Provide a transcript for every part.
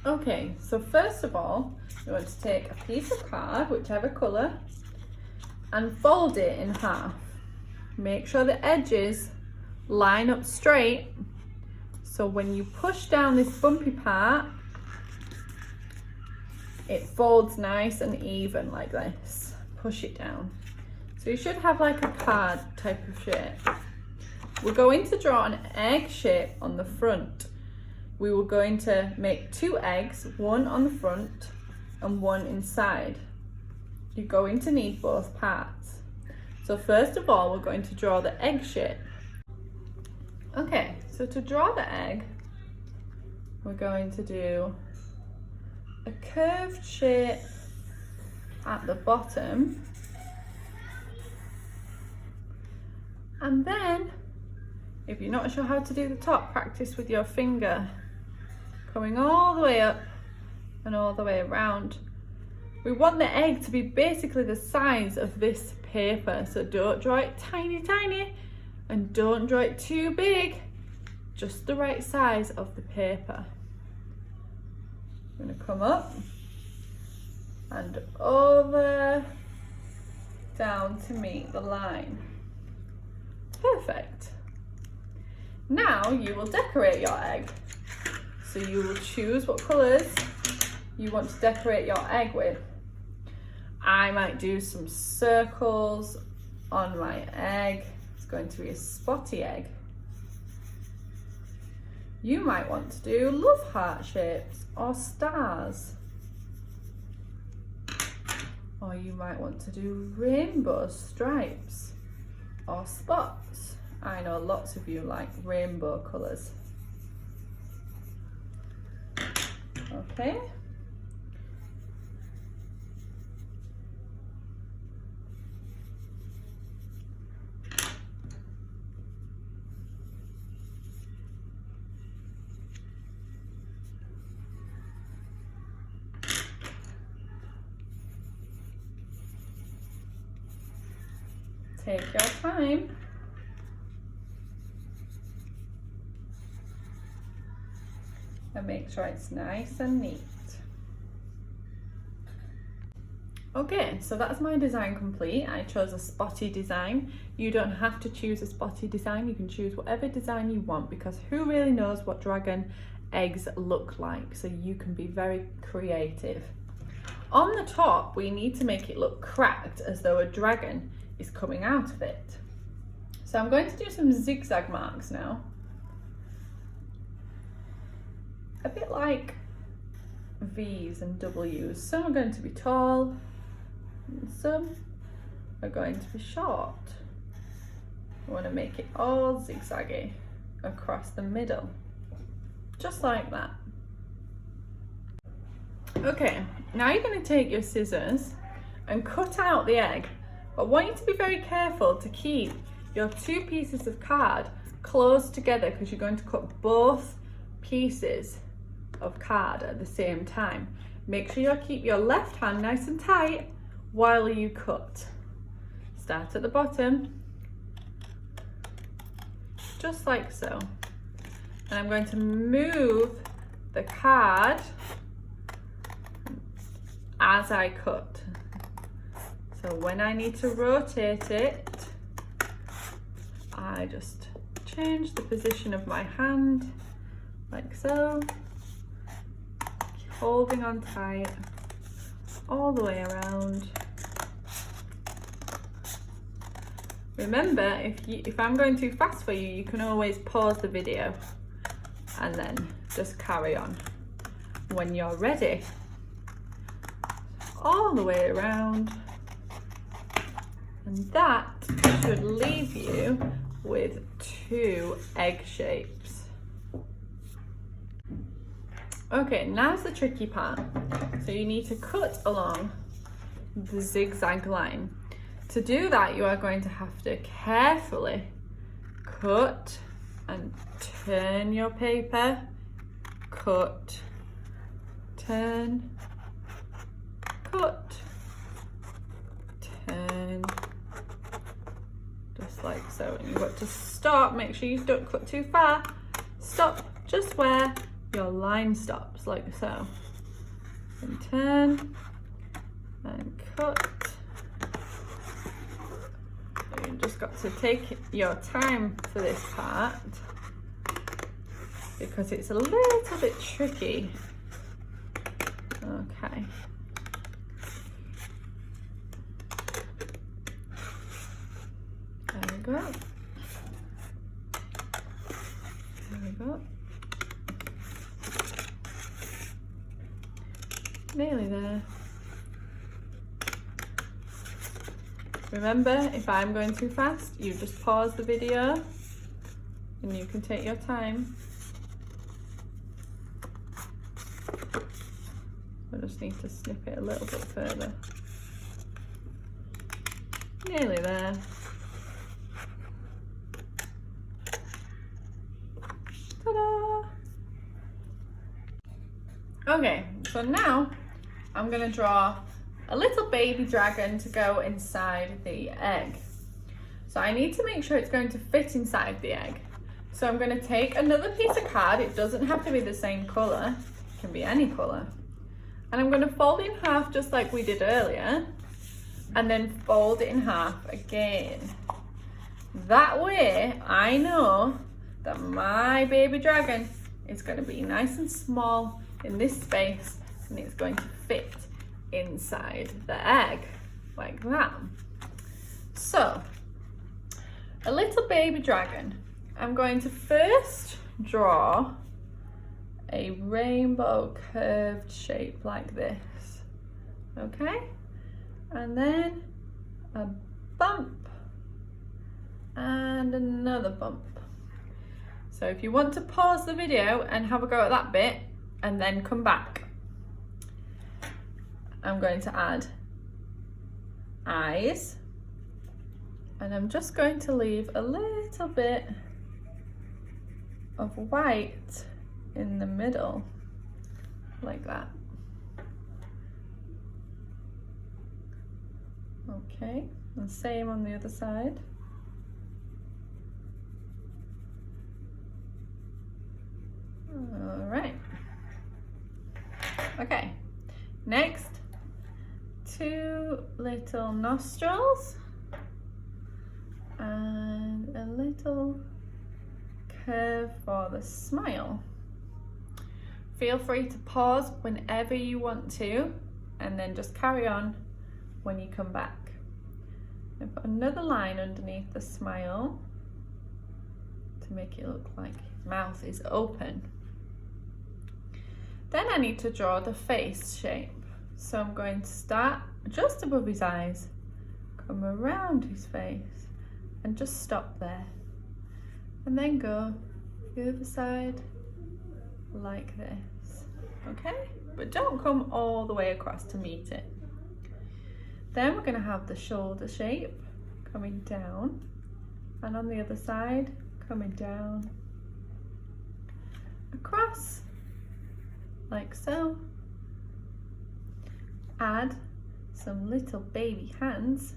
Okay, so first of all, you want to take a piece of card, whichever colour, and fold it in half. Make sure the edges line up straight, so when you push down this bumpy part, it folds nice and even like this. Push it down. So you should have like a card type of shape. We're going to draw an egg shape on the front. We were going to make 2 eggs, one on the front and one inside. You're going to need both parts. So first of all, we're going to draw the egg shape. Okay, so to draw the egg, we're going to do a curved shape at the bottom, and then if you're not sure how to do the top, practice with your finger coming all the way up and all the way around. We want the egg to be basically the size of this paper, so don't draw it tiny and don't draw it too big, just the right size of the paper. I'm going to come up and over down to meet the line. Perfect. Now you will decorate your egg. So you will choose what colours you want to decorate your egg with. I might do some circles on my egg. It's going to be a spotty egg. You might want to do love heart shapes or stars. Or you might want to do rainbow stripes or spots. I know lots of you like rainbow colours. Okay. Take your time. And make sure it's nice and neat. Okay, so that's my design complete. I chose a spotty design. You don't have to choose a spotty design. You can choose whatever design you want, because who really knows what dragon eggs look like? So you can be very creative. On the top, we need to make it look cracked, as though a dragon is coming out of it. So I'm going to do some zigzag marks now. A bit like V's and W's. Some are going to be tall and some are going to be short. I want to make it all zigzaggy across the middle, just like that. Okay, now you're going to take your scissors and cut out the egg. I want you to be very careful to keep your 2 pieces of card close together, because you're going to cut both pieces of card at the same time. Make sure you keep your left hand nice and tight while you cut. Start at the bottom, just like so. And I'm going to move the card as I cut. So when I need to rotate it, I just change the position of my hand like so, holding on tight all the way around. Remember, if I'm going too fast for you, you can always pause the video and then just carry on when you're ready. All the way around. And that should leave you with 2 egg shapes. Okay, now's the tricky part. So you need to cut along the zigzag line. To do that, you are going to have to carefully cut and turn your paper, cut, turn, cut, turn, just like so. And you've got to stop, make sure you don't cut too far, stop just where your line stops, like so. And turn and cut. So you just got to take your time for this part because it's a little bit tricky. Okay. There we go. There we go. Nearly there. Remember, if I'm going too fast, you just pause the video and you can take your time. I just need to snip it a little bit further. Nearly there. Ta-da! Okay, so now I'm going to draw a little baby dragon to go inside the egg. So I need to make sure it's going to fit inside the egg. So I'm going to take another piece of card. It doesn't have to be the same colour. It can be any colour. And I'm going to fold it in half just like we did earlier. And then fold it in half again. That way I know that my baby dragon is going to be nice and small in this space and it's going to fit inside the egg like that. So a little baby dragon. I'm going to first draw a rainbow curved shape like this, okay? And then a bump and another bump. So if you want to pause the video and have a go at that bit and then come back, I'm going to add eyes, and I'm just going to leave a little bit of white in the middle, like that. Okay, and same on the other side. All right. Okay, next, 2 little nostrils and a little curve for the smile. Feel free to pause whenever you want to and then just carry on when you come back. And put another line underneath the smile to make it look like his mouth is open. Then I need to draw the face shape. So I'm going to start just above his eyes, come around his face and just stop there. And then go the other side like this, okay? But don't come all the way across to meet it. Then we're going to have the shoulder shape coming down, and on the other side coming down, across, like so. Add some little baby hands.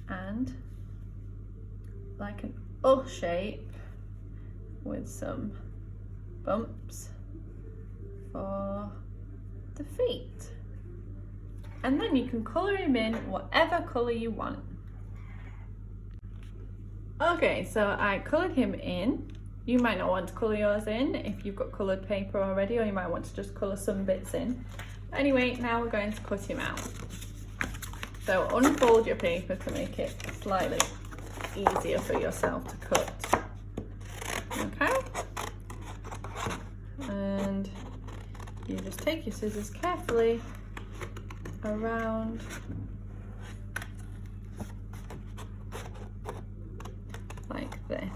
And like an U shape with some bumps for the feet. And then you can colour him in whatever colour you want. Okay, so I coloured him in. You might not want to colour yours in if you've got coloured paper already, or you might want to just colour some bits in. Anyway, now we're going to cut him out. So unfold your paper to make it slightly easier for yourself to cut. Okay? And you just take your scissors carefully around like this.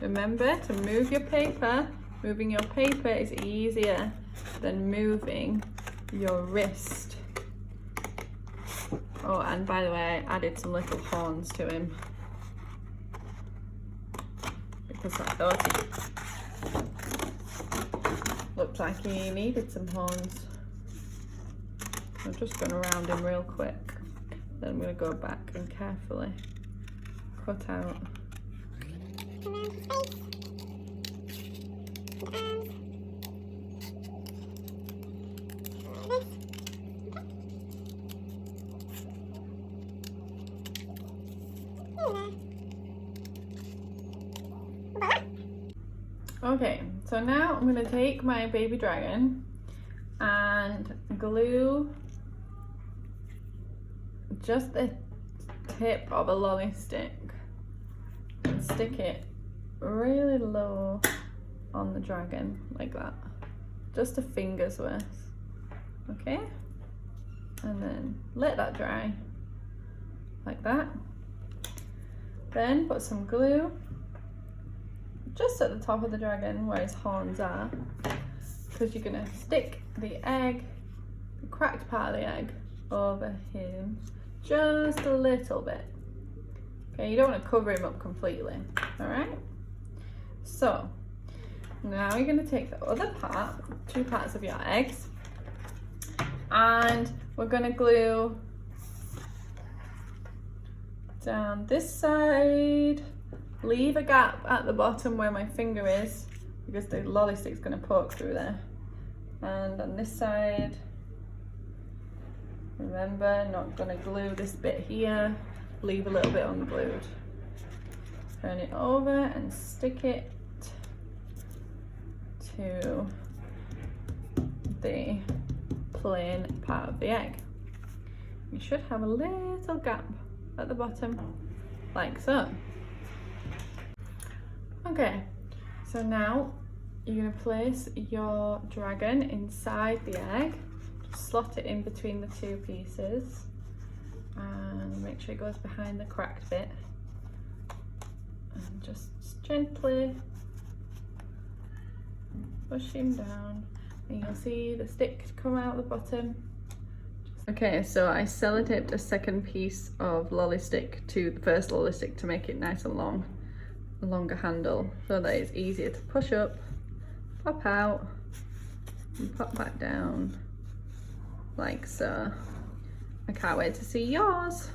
Remember to move your paper. Moving your paper is easier than moving your wrist. Oh, and by the way, I added some little horns to him because I thought he looked like he needed some horns. I'm just going around him real quick. Then I'm going to go back and carefully cut out. Okay, so now I'm going to take my baby dragon and glue just the tip of a lolly stick and stick it really low on the dragon like that, just a finger's worth. Okay, and then let that dry like that. Then put some glue just at the top of the dragon where his horns are, because you're going to stick the egg, the cracked part of the egg, over him just a little bit. Okay, you don't want to cover him up completely. All right, so now you're going to take the other part, 2 parts of your eggs, and we're going to glue down this side. Leave a gap at the bottom where my finger is, because the lolly stick's going to poke through there. And on this side, remember, not going to glue this bit here, leave a little bit unglued. Turn it over and stick it to the plain part of the egg. You should have a little gap at the bottom, like so. Okay, so now you're going to place your dragon inside the egg. Just slot it in between the 2 pieces and make sure it goes behind the cracked bit. And just gently push him down, and you'll see the stick come out the bottom. Okay, so I sellotaped a second piece of lolly stick to the first lolly stick to make it nice and long. A longer handle, so that it's easier to push up, pop out, and pop back down, like so. I can't wait to see yours.